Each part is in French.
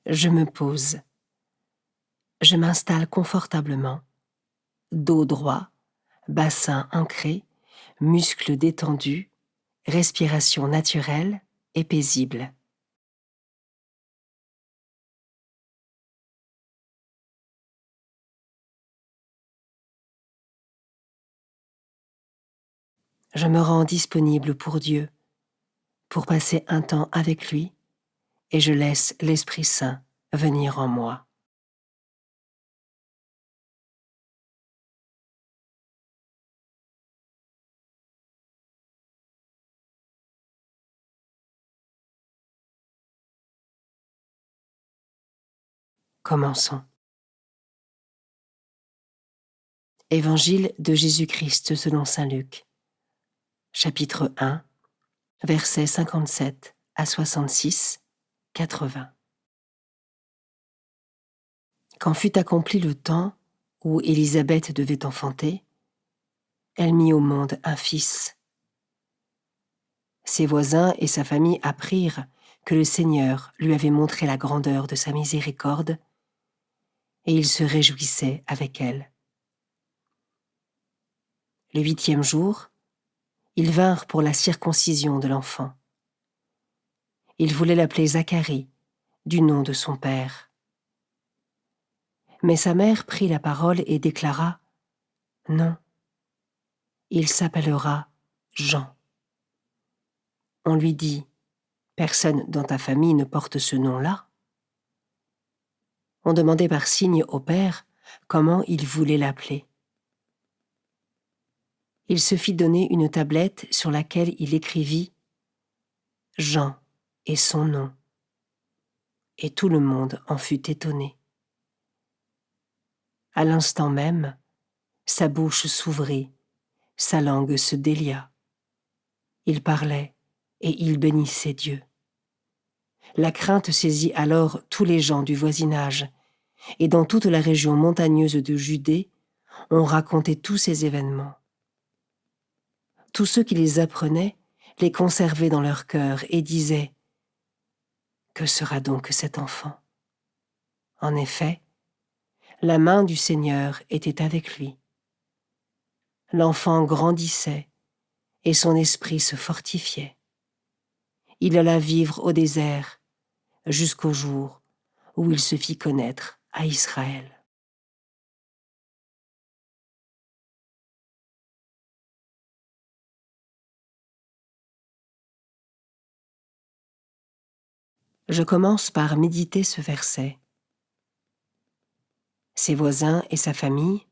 Je me pose. Je m'installe confortablement, dos droit, bassin ancré, muscles détendus, respiration naturelle et paisible. Je me rends disponible pour Dieu, pour passer un temps avec lui, et je laisse l'Esprit Saint venir en moi. Commençons. Évangile de Jésus-Christ selon saint Luc, chapitre 1, versets 57 à 66, 80. Quand fut accompli le temps où Élisabeth devait enfanter, elle mit au monde un fils. Ses voisins et sa famille apprirent que le Seigneur lui avait montré la grandeur de sa miséricorde, et ils se réjouissaient avec elle. Le 8e jour, ils vinrent pour la circoncision de l'enfant. Ils voulaient l'appeler Zacharie, du nom de son père. Mais sa mère prit la parole et déclara : « Non, il s'appellera Jean. » On lui dit : « Personne dans ta famille ne porte ce nom-là. » On demandait par signe au père comment il voulait l'appeler. Il se fit donner une tablette sur laquelle il écrivit « Jean et son nom », et tout le monde en fut étonné. À l'instant même, sa bouche s'ouvrit, sa langue se délia. Il parlait et il bénissait Dieu. La crainte saisit alors tous les gens du voisinage, et dans toute la région montagneuse de Judée, on racontait tous ces événements. Tous ceux qui les apprenaient les conservaient dans leur cœur et disaient : « Que sera donc cet enfant ? » En effet, la main du Seigneur était avec lui. L'enfant grandissait et son esprit se fortifiait. Il alla vivre au désert jusqu'au jour où il se fit connaître à Israël. Je commence par méditer ce verset. Ses voisins et sa famille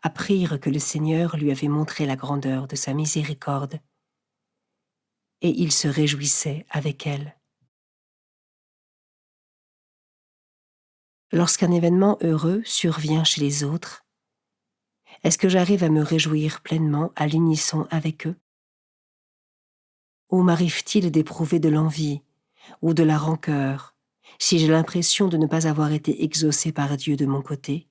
apprirent que le Seigneur lui avait montré la grandeur de sa miséricorde, et ils se réjouissaient avec elle. Lorsqu'un événement heureux survient chez les autres, est-ce que j'arrive à me réjouir pleinement à l'unisson avec eux ? Ou m'arrive-t-il d'éprouver de l'envie ou de la rancœur si j'ai l'impression de ne pas avoir été exaucé par Dieu de mon côté ?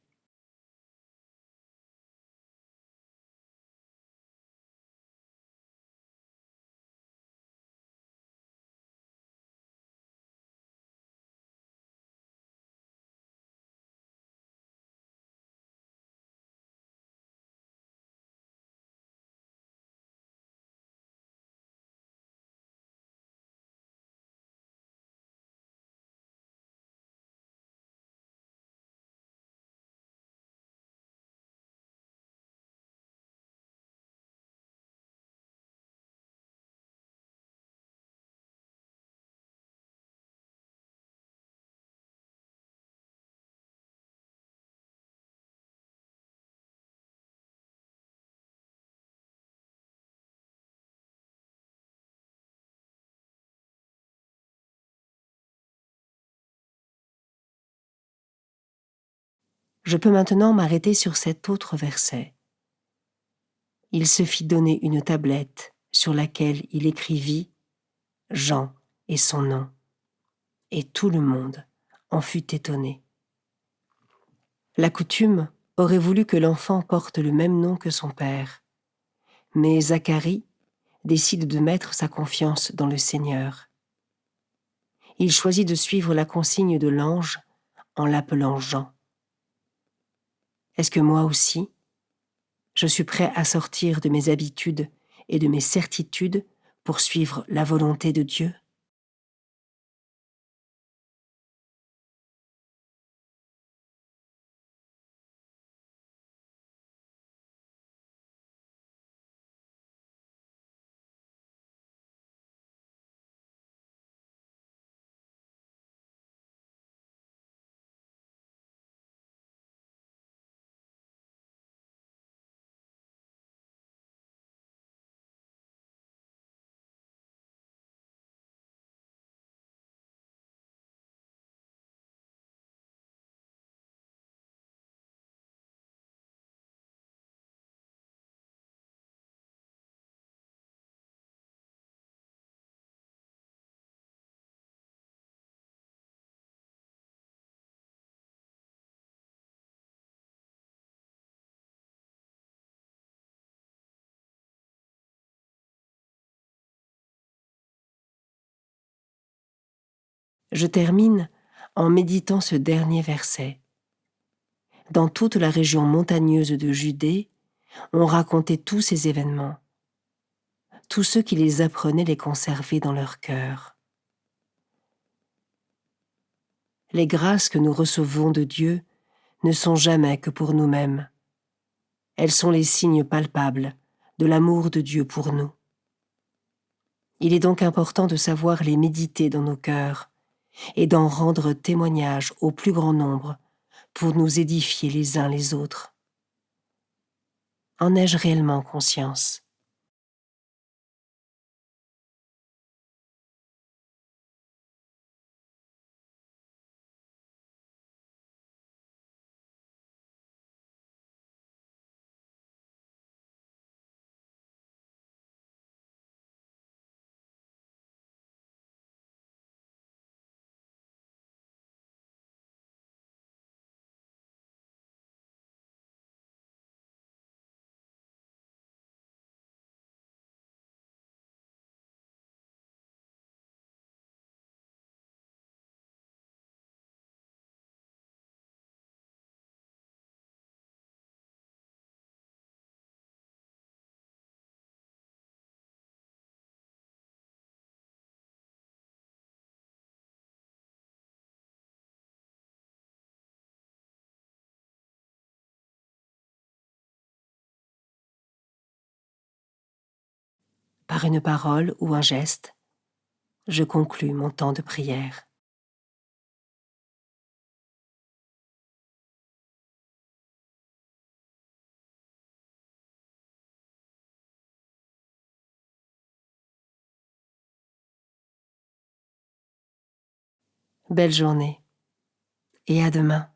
Je peux maintenant m'arrêter sur cet autre verset. Il se fit donner une tablette sur laquelle il écrivit Jean et son nom, et tout le monde en fut étonné. La coutume aurait voulu que l'enfant porte le même nom que son père, mais Zacharie décide de mettre sa confiance dans le Seigneur. il choisit de suivre la consigne de l'ange en l'appelant Jean. Est-ce que moi aussi, je suis prêt à sortir de mes habitudes et de mes certitudes pour suivre la volonté de Dieu? Je termine en méditant ce dernier verset. Dans toute la région montagneuse de Judée, on racontait tous ces événements. Tous ceux qui les apprenaient les conservaient dans leur cœur. Les grâces que nous recevons de Dieu ne sont jamais que pour nous-mêmes. Elles sont les signes palpables de l'amour de Dieu pour nous. Il est donc important de savoir les méditer dans nos cœurs et d'en rendre témoignage au plus grand nombre pour nous édifier les uns les autres. En ai-je réellement conscience? Par une parole ou un geste, je conclus mon temps de prière. Belle journée et à demain.